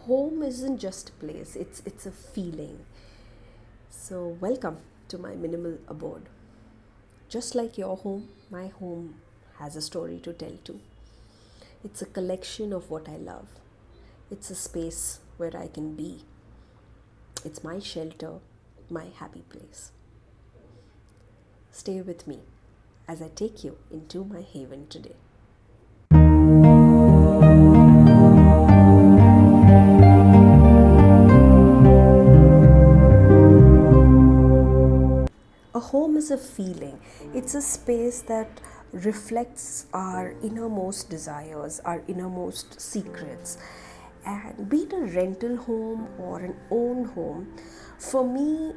home isn't just a place, it's a feeling. So welcome to my minimal abode. Just like your home, my home has a story to tell too. It's a collection of what I love. It's a space where I can be. It's my shelter, my happy place. Stay with me as I take you into my haven today. A home is a feeling. It's a space that reflects our innermost desires, our innermost secrets. And be it a rental home or an own home, for me,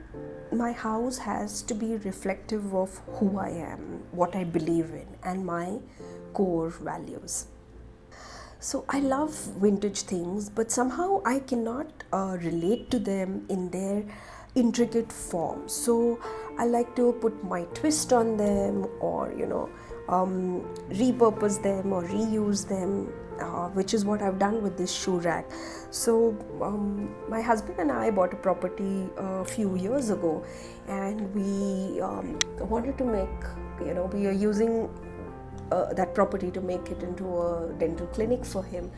my house has to be reflective of who I am, what I believe in, and my core values. So I love vintage things, but somehow I cannot relate to them in their intricate form. So I like to put my twist on them, or repurpose them or reuse them, which is what I've done with this shoe rack. So my husband and I bought a property a few years ago, and we wanted to make, we are using that property to make it into a dental clinic for him.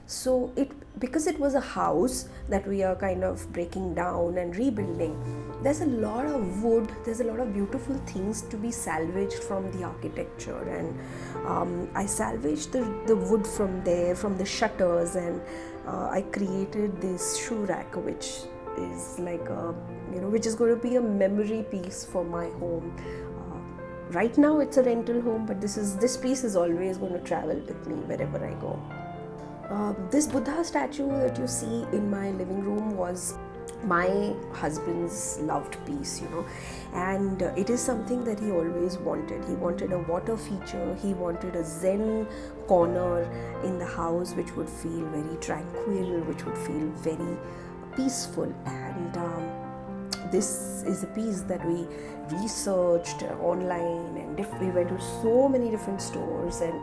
So because it was a house that we are kind of breaking down and rebuilding, there's a lot of wood, there's a lot of beautiful things to be salvaged from the architecture, and I salvaged the wood from there, from the shutters, and I created this shoe rack, which is like which is going to be a memory piece for my home. Right now it's a rental home, but this piece is always going to travel with me wherever I go. This Buddha statue that you see in my living room was my husband's loved piece, and it is something that he always wanted. He wanted a water feature, he wanted a zen corner in the house which would feel very tranquil, which would feel very peaceful, and this is a piece that we researched online, and we went to so many different stores, and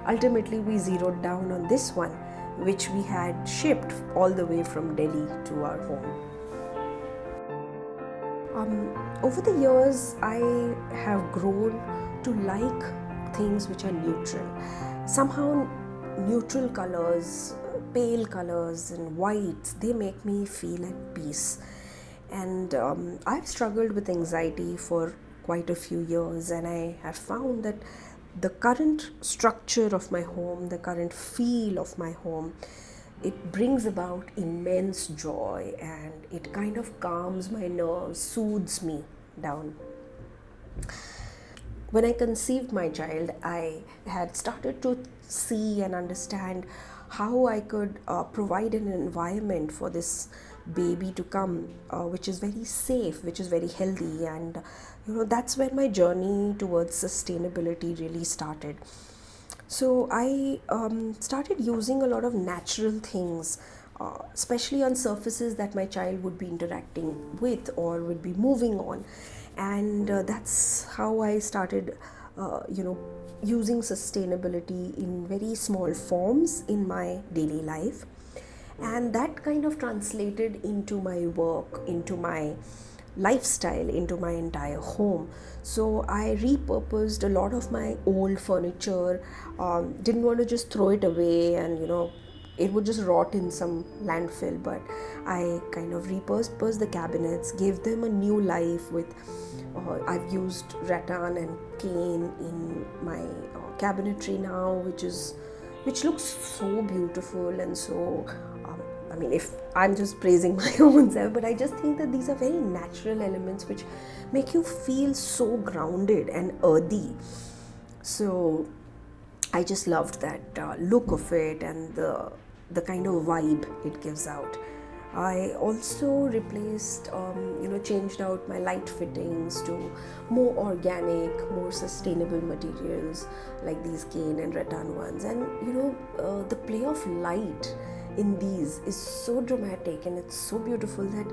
ultimately we zeroed down on this one, which we had shipped all the way from Delhi to our home. Over the years, I have grown to like things which are neutral. Somehow neutral colors, pale colors and whites, they make me feel at peace. And I've struggled with anxiety for quite a few years, and I have found that the current structure of my home, the current feel of my home, it brings about immense joy, and it kind of calms my nerves, soothes me down. When I conceived my child, I had started to see and understand how I could provide an environment for this baby to come, which is very safe, which is very healthy, and that's when my journey towards sustainability really started. So I started using a lot of natural things, especially on surfaces that my child would be interacting with or would be moving on, and that's how I started using sustainability in very small forms in my daily life. And that kind of translated into my work, into my lifestyle, into my entire home. So I repurposed a lot of my old furniture, didn't want to just throw it away and it would just rot in some landfill, but I kind of repurposed the cabinets, gave them a new life with I've used rattan and cane in my cabinetry now, which looks so beautiful. And so if I'm just praising my own self, but I just think that these are very natural elements which make you feel so grounded and earthy. So I just loved that look of it and the kind of vibe it gives out. I also replaced, changed out my light fittings to more organic, more sustainable materials like these cane and rattan ones. And the play of light in these is so dramatic and it's so beautiful that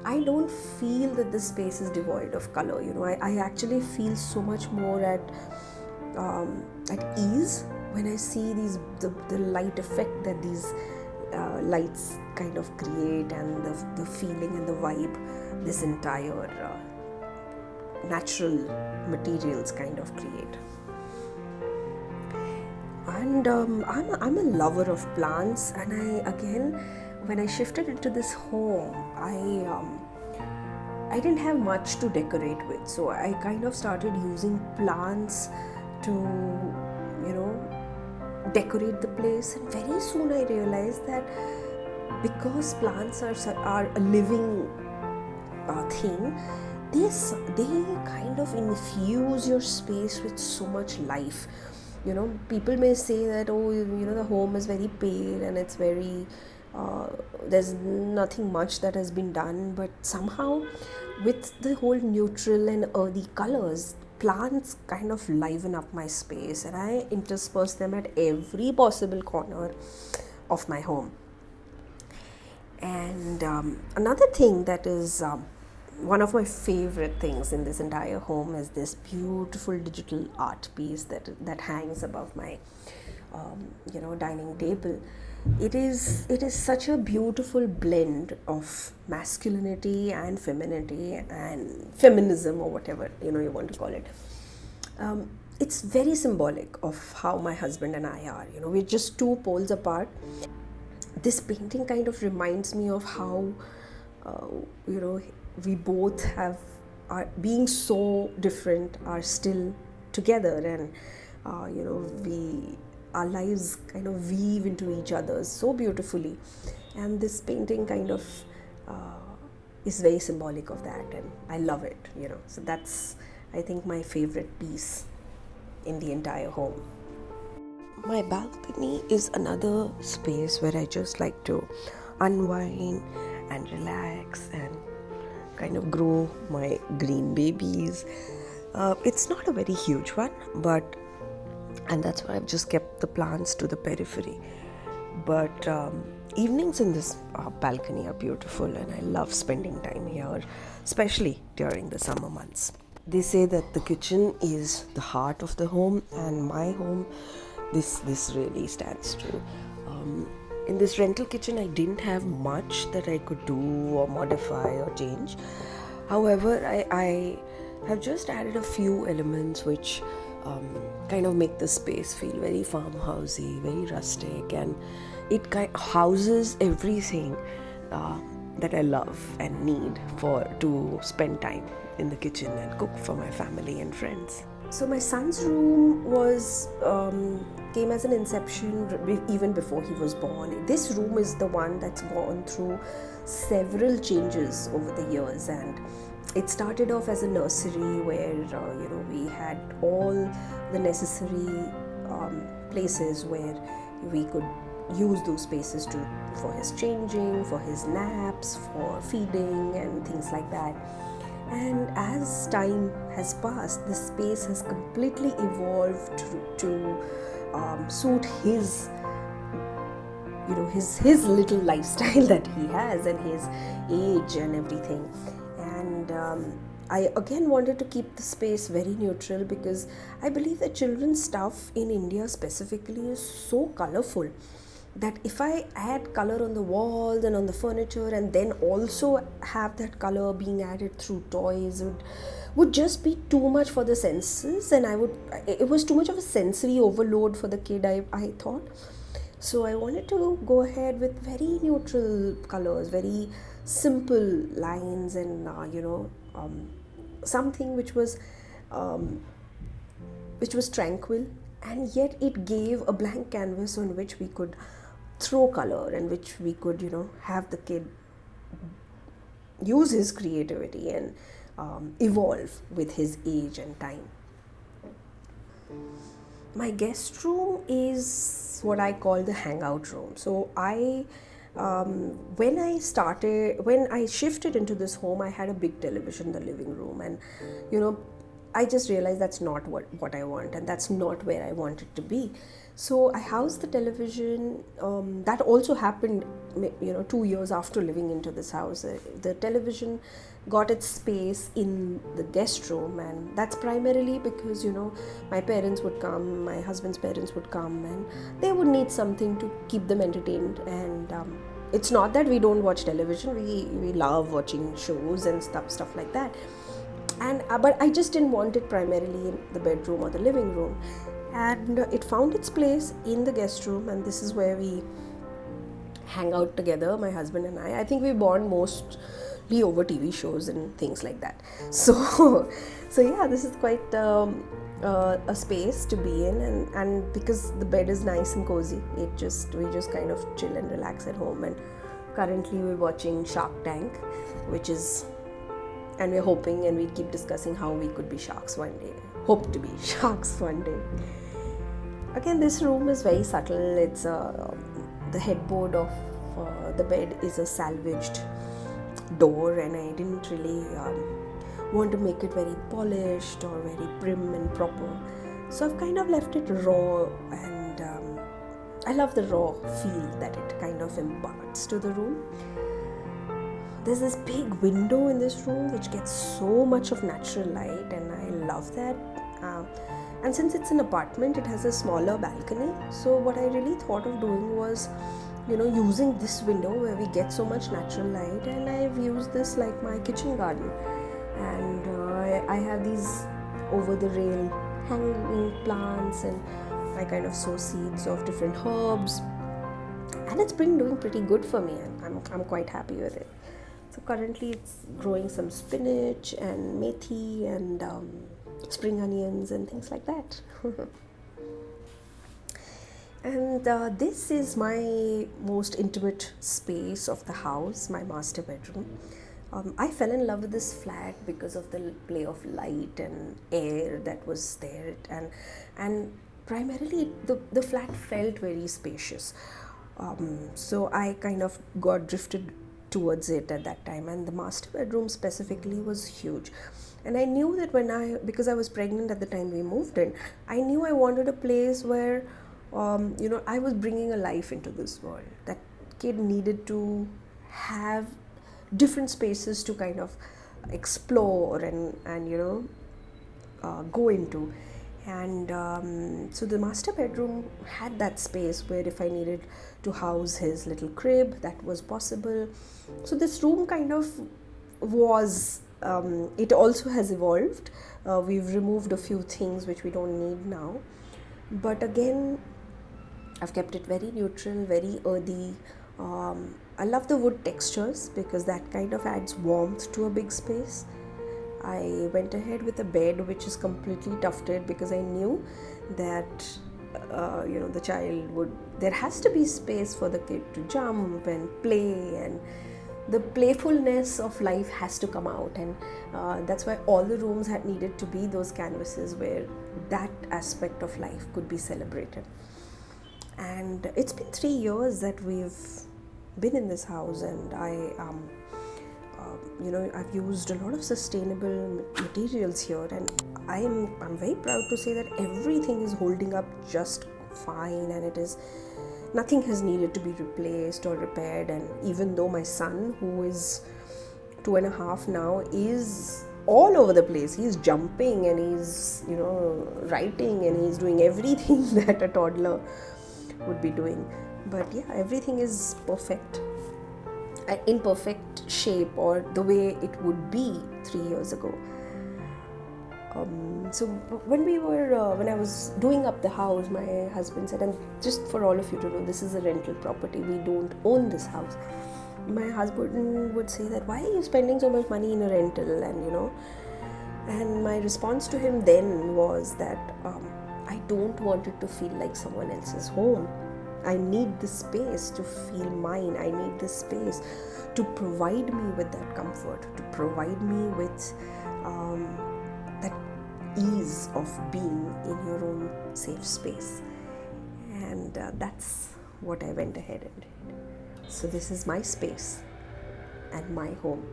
I don't feel that the space is devoid of color. I actually feel so much more at ease when I see the light effect that these lights kind of create, and the feeling and the vibe this entire natural materials kind of create. And I'm a lover of plants, and when I shifted into this home, I didn't have much to decorate with, so I kind of started using plants to, decorate the place. And very soon I realized that because plants are a living thing, they kind of infuse your space with so much life. People may say that, the home is very pale and it's very there's nothing much that has been done, but somehow with the whole neutral and earthy colors, plants kind of liven up my space, and I intersperse them at every possible corner of my home. And another thing that is one of my favorite things in this entire home is this beautiful digital art piece that hangs above my dining table. It is such a beautiful blend of masculinity and femininity and feminism, or whatever you want to call it. It's very symbolic of how my husband and I are. We're just two poles apart. This painting kind of reminds me of how we both are being so different, are still together, and our lives kind of weave into each other so beautifully. And this painting kind of is very symbolic of that, and I love it. So that's, I think, my favorite piece in the entire home. My balcony is another space where I just like to unwind and relax and kind of grow my green babies. It's not a very huge one, and that's why I've just kept the plants to the periphery. But evenings in this balcony are beautiful, and I love spending time here, especially during the summer months. They say that the kitchen is the heart of the home, and my home, this really stands true. In this rental kitchen, I didn't have much that I could do or modify or change. However, I have just added a few elements which kind of make the space feel very farmhousey, very rustic, and it houses everything that I love and need to spend time in the kitchen and cook for my family and friends. So my son's room came as an inception even before he was born. This room is the one that's gone through several changes over the years, and it started off as a nursery where we had all the necessary places where we could use those spaces for his changing, for his naps, for feeding and things like that. And as time has passed, the space has completely evolved to suit his little lifestyle that he has, and his age and everything. And I again wanted to keep the space very neutral, because I believe that children's stuff in India specifically is so colorful that if I add color on the walls and on the furniture, and then also have that color being added through toys, would just be too much for the senses, and it was too much of a sensory overload for the kid, I thought. So I wanted to go ahead with very neutral colors, very simple lines, and something which was tranquil, and yet it gave a blank canvas on which we could throw color, and which we could have the kid use his creativity and evolve with his age and time. My guest room is what I call the hangout room. So when I shifted into this home, I had a big television in the living room, and I just realized that's not what I want, and that's not where I want it to be. So I housed the television. That also happened, 2 years after living into this house. The television got its space in the guest room, and that's primarily because, my parents would come, my husband's parents would come, and they would need something to keep them entertained. And it's not that we don't watch television. We love watching shows and stuff like that. And but I just didn't want it primarily in the bedroom or the living room, and it found its place in the guest room, and this is where we hang out together, my husband and I think we bond mostly over TV shows and things like that. So yeah, this is quite a space to be in, and because the bed is nice and cozy, we just kind of chill and relax at home. And currently we're watching Shark Tank, and we're hoping, and we keep discussing how we could be sharks one day. Hope to be sharks one day. Again, this room is very subtle. It's the headboard of the bed is a salvaged door, and I didn't really want to make it very polished or very prim and proper. So I've kind of left it raw, and I love the raw feel that it kind of imparts to the room. There's this big window in this room which gets so much of natural light, and I love that. And since it's an apartment, it has a smaller balcony. So what I really thought of doing was, using this window where we get so much natural light, and I've used this like my kitchen garden. And I have these over the rail hanging plants, and I kind of sow seeds of different herbs, and it's been doing pretty good for me, and I'm quite happy with it. So currently it's growing some spinach and methi and spring onions and things like that. And this is my most intimate space of the house, my master bedroom. I fell in love with this flat because of the play of light and air that was there, and primarily the flat felt very spacious. So I kind of got drifted towards it at that time, and the master bedroom specifically was huge. And I knew that because I was pregnant at the time we moved in, I knew I wanted a place where I was bringing a life into this world. That kid needed to have different spaces to kind of explore and go into. And so the master bedroom had that space where if I needed to house his little crib, that was possible. So this room kind of was, it also has evolved. We've removed a few things which we don't need now. But again, I've kept it very neutral, very earthy. I love the wood textures because that kind of adds warmth to a big space. I went ahead with a bed which is completely tufted because I knew that the child there has to be space for the kid to jump and play, and the playfulness of life has to come out, and that's why all the rooms had needed to be those canvases where that aspect of life could be celebrated. And it's been 3 years that we've been in this house, and I've used a lot of sustainable materials here, and I'm very proud to say that everything is holding up just fine, and nothing has needed to be replaced or repaired. And even though my son, who is 2.5 now, is all over the place, he's jumping and he's writing and he's doing everything that a toddler would be doing, but yeah, everything is perfect, in perfect shape, or the way it would be 3 years ago. So when I was doing up the house, my husband said, and just for all of you to know, this is a rental property, we don't own this house. My husband would say that, why are you spending so much money in a rental? And my response to him then was that I don't want it to feel like someone else's home. I need this space to feel mine. I need this space to provide me with that comfort, to provide me with that ease of being in your own safe space. And that's what I went ahead and did. So this is my space and my home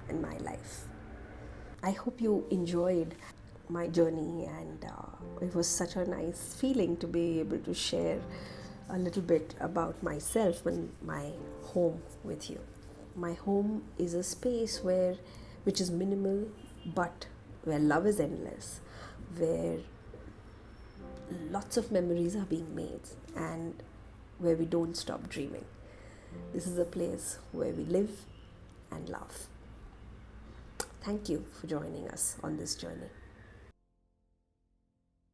and my life. I hope you enjoyed my journey, and it was such a nice feeling to be able to share a little bit about myself and my home with you. My home is a space which is minimal, but where love is endless, where lots of memories are being made, and where we don't stop dreaming. This is a place where we live and love. Thank you for joining us on this journey.